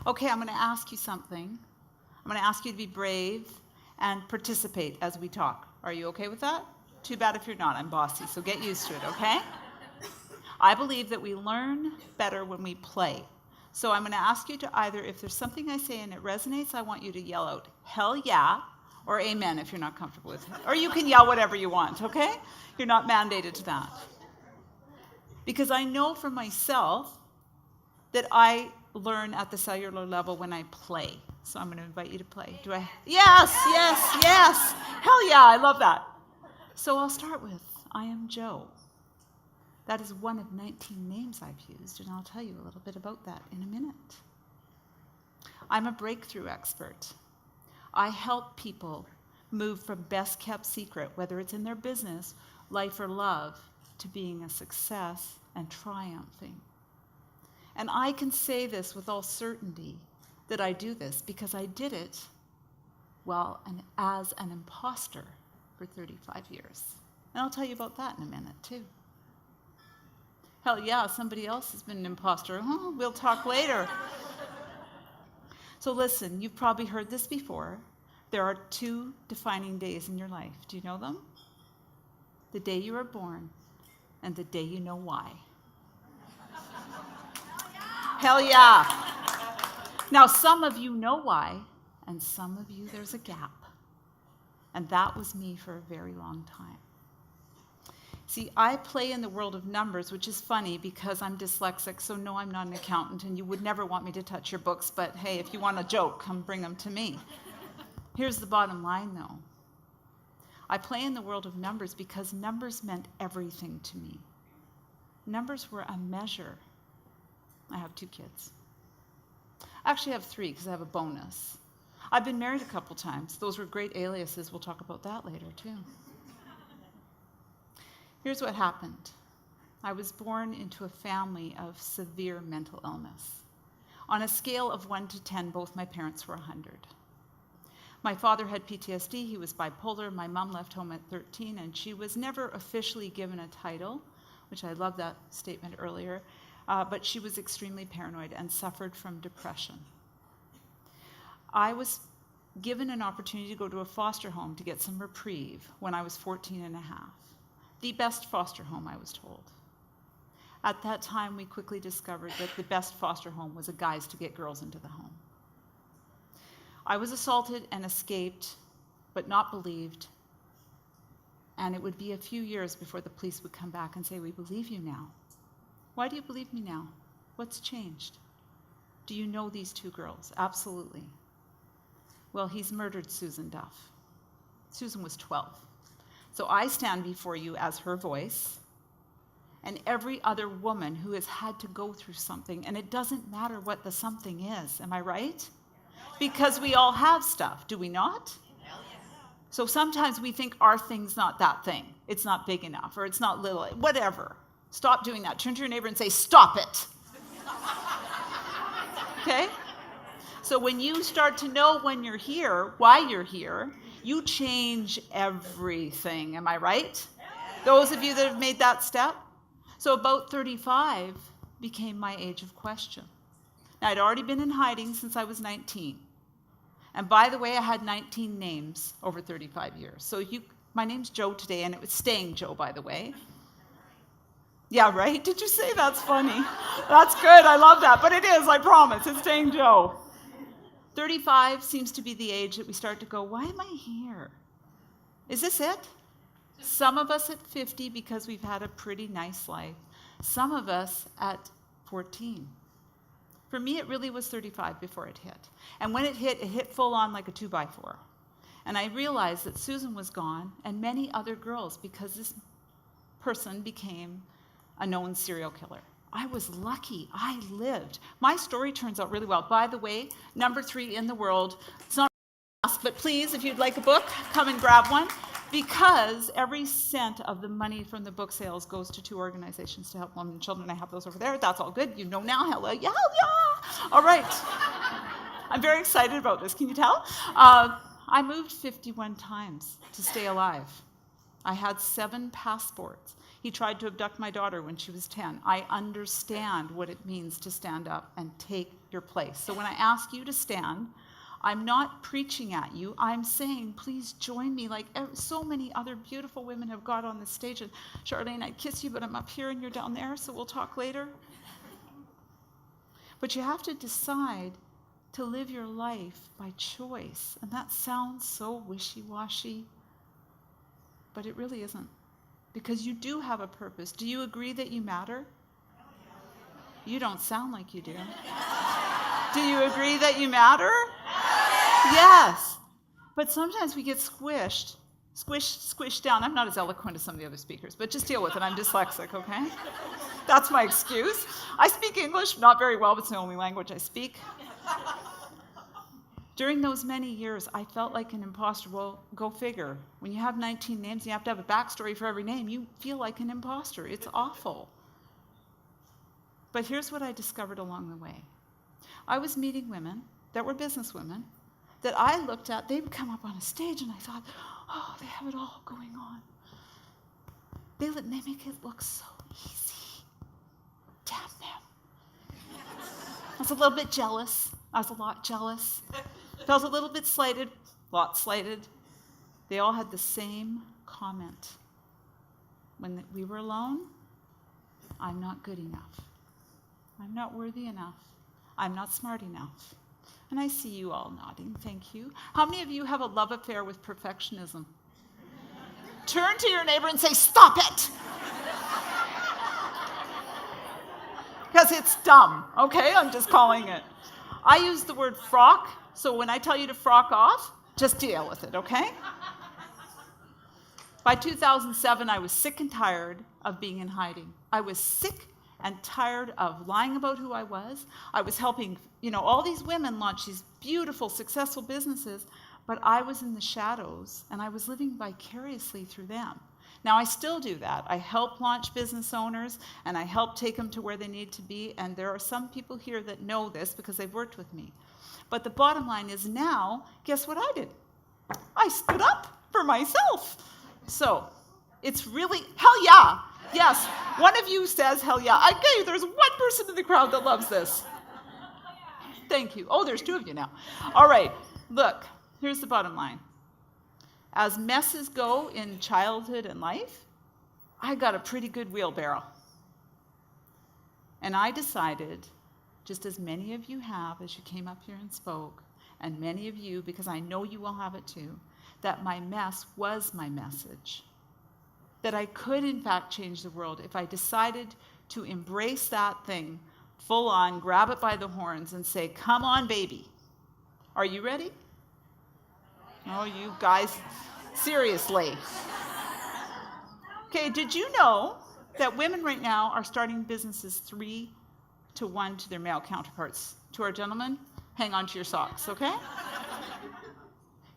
Okay, I'm going to ask you something. I'm going to ask you to be brave and participate as we talk. Are you okay with that? Too bad if you're not. I'm bossy, so get used to it, okay? I believe that we learn better when we play. So I'm going to ask you to either, if there's something I say and it resonates, I want you to yell out, hell yeah, or amen if you're not comfortable with it. Or you can yell whatever you want, okay? You're not mandated to that. Because I know for myself that I learn at the cellular level when I play. So I'm going to invite you to play. Do I? Yes, yes, yes. Hell yeah, I love that. So I'll start with, I am Joe. That is one of 19 names I've used, and I'll tell you a little bit about that in a minute. I'm a breakthrough expert. I help people move from best kept secret, whether it's in their business, life, or love, to being a success and triumphing. And I can say this with all certainty that I do this because I did it, well, and as an imposter for 35 years. And I'll tell you about that in a minute, too. Hell yeah, somebody else has been an imposter. Oh, we'll talk later. So listen, you've probably heard this before. There are 2 defining days in your life. Do you know them? The day you were born and the day you know why. Hell yeah. Now, some of you know why, and some of you, there's a gap. And that was me for a very long time. See, I play in the world of numbers, which is funny because I'm dyslexic, so no, I'm not an accountant, and you would never want me to touch your books, but hey, if you want a joke, come bring them to me. Here's the bottom line, though. I play in the world of numbers because numbers meant everything to me. Numbers were a measure. I have 2 kids. I actually have 3 because I have a bonus. I've been married a couple times. Those were great aliases. We'll talk about that later, too. Here's what happened. I was born into a family of severe mental illness. On a scale of 1 to 10, both my parents were 100. My father had PTSD, he was bipolar. My mom left home at 13, and she was never officially given a title, which I love that statement earlier, but she was extremely paranoid and suffered from depression. I was given an opportunity to go to a foster home to get some reprieve when I was 14 and a half. The best foster home, I was told. At that time, we quickly discovered that the best foster home was a guise to get girls into the home. I was assaulted and escaped, but not believed. And it would be a few years before the police would come back and say, "We believe you now." Why do you believe me now? What's changed? Do you know these 2 girls? Absolutely. Well, he's murdered Susan Duff. Susan was 12. So I stand before you as her voice, and every other woman who has had to go through something, and it doesn't matter what the something is, am I right? Because we all have stuff, do we not? So sometimes we think our thing's not that thing. It's not big enough, or it's not little, whatever. Stop doing that. Turn to your neighbor and say, "Stop it." Okay? So when you start to know when you're here, why you're here, you change everything. Am I right? Those of you that have made that step? So about 35 became my age of question. Now, I'd already been in hiding since I was 19. And by the way, I had 19 names over 35 years. So my name's Joe today, and it was staying Joe, by the way. Yeah, right? Did you say that's funny? That's good. I love that. But it is, I promise. It's staying Joe. 35 seems to be the age that we start to go, why am I here? Is this it? Some of us at 50 because we've had a pretty nice life. Some of us at 14. For me, it really was 35 before it hit. And when it hit full on like a 2x4. And I realized that Susan was gone and many other girls because this person became a known serial killer. I was lucky. I lived. My story turns out really well. By the way, number 3 in the world. It's not enough, but please, if you'd like a book, come and grab one. Because every cent of the money from the book sales goes to 2 organizations to help women and children. I have those over there. That's all good. You know now. Hello. Yeah. All right. I'm very excited about this. Can you tell? I moved 51 times to stay alive. I had 7 passports. He tried to abduct my daughter when she was 10. I understand what it means to stand up and take your place. So when I ask you to stand, I'm not preaching at you. I'm saying, please join me, like so many other beautiful women have got on the stage. And Charlene, I'd kiss you, but I'm up here and you're down there, so we'll talk later. But you have to decide to live your life by choice. And that sounds so wishy-washy, but it really isn't. Because you do have a purpose. Do you agree that you matter? You don't sound like you do. Do you agree that you matter? Yes. But sometimes we get squished down. I'm not as eloquent as some of the other speakers, but just deal with it. I'm dyslexic, okay? That's my excuse. I speak English, not very well, but it's the only language I speak. During those many years, I felt like an imposter. Well, go figure. When you have 19 names, you have to have a backstory for every name. You feel like an imposter. It's awful. But here's what I discovered along the way. I was meeting women that were business women that I looked at. They would come up on a stage, and I thought, oh, they have it all going on. They make it look so easy. Damn them. I was a little bit jealous. I was a lot jealous. Felt a little bit slighted, lot slighted. They all had the same comment. When we were alone, I'm not good enough. I'm not worthy enough. I'm not smart enough. And I see you all nodding, thank you. How many of you have a love affair with perfectionism? Turn to your neighbor and say, stop it! Because it's dumb, okay? I'm just calling it. I use the word frock, so when I tell you to frock off, just deal with it, okay? By 2007, I was sick and tired of being in hiding. I was sick and tired of lying about who I was. I was helping, all these women launch these beautiful, successful businesses, but I was in the shadows, and I was living vicariously through them. Now, I still do that. I help launch business owners, and I help take them to where they need to be, and there are some people here that know this because they've worked with me. But the bottom line is now, guess what I did? I stood up for myself. So, it's really, hell yeah. Yes, one of you says hell yeah. Okay, there's one person in the crowd that loves this. Thank you. Oh, there's two of you now. All right, look, here's the bottom line. As messes go in childhood and life, I got a pretty good wheelbarrow. And I decided, just as many of you have as you came up here and spoke, and many of you, because I know you will have it too, that my mess was my message. That I could, in fact, change the world if I decided to embrace that thing full on, grab it by the horns, and say, come on, baby. Are you ready? Oh, you guys, seriously. Okay, did you know that women right now are starting businesses 3 to 1 to their male counterparts? To our gentlemen, hang on to your socks, okay?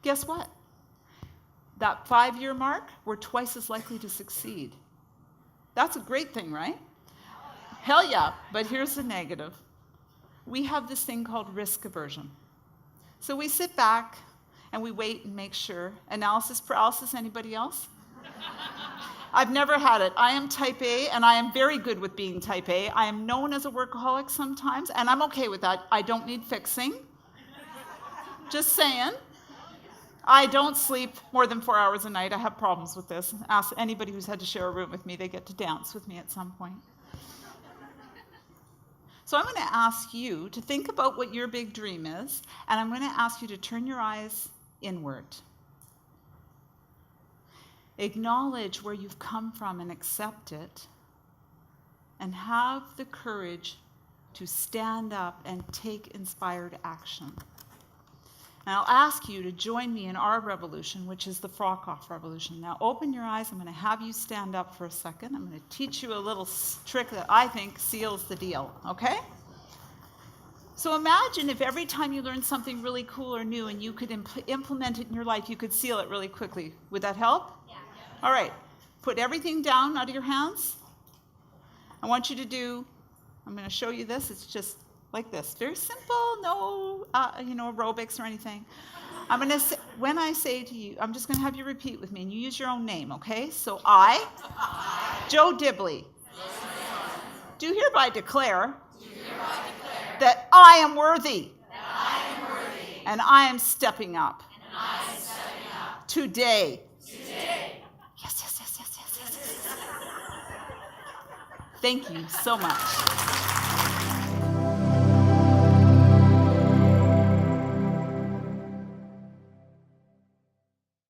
Guess what? That 5-year mark, we're twice as likely to succeed. That's a great thing, right? Hell yeah, but here's the negative. We have this thing called risk aversion. So we sit back and we wait and make sure. Analysis paralysis, anybody else? I've never had it. I am type A, and I am very good with being type A. I am known as a workaholic sometimes, and I'm okay with that. I don't need fixing. Just saying. I don't sleep more than 4 hours a night. I have problems with this. Ask anybody who's had to share a room with me. They get to dance with me at some point. So I'm going to ask you to think about what your big dream is, and I'm going to ask you to turn your eyes inward. Acknowledge where you've come from and accept it, and have the courage to stand up and take inspired action. And I'll ask you to join me in our revolution, which is the Frock-off revolution. Now open your eyes. I'm going to have you stand up for a second. I'm going to teach you a little trick that I think seals the deal, okay? So imagine if every time you learned something really cool or new and you could implement it in your life, you could seal it really quickly. Would that help? Yeah. All right. Put everything down out of your hands. I want you to do, I'm going to show you this. It's just like this. Very simple, no aerobics or anything. I'm going to say, when I say to you, I'm just going to have you repeat with me, and you use your own name, okay? So I, Joe Dibblee, do hereby declare that I am worthy, and I am stepping up today. Yes. Thank you so much.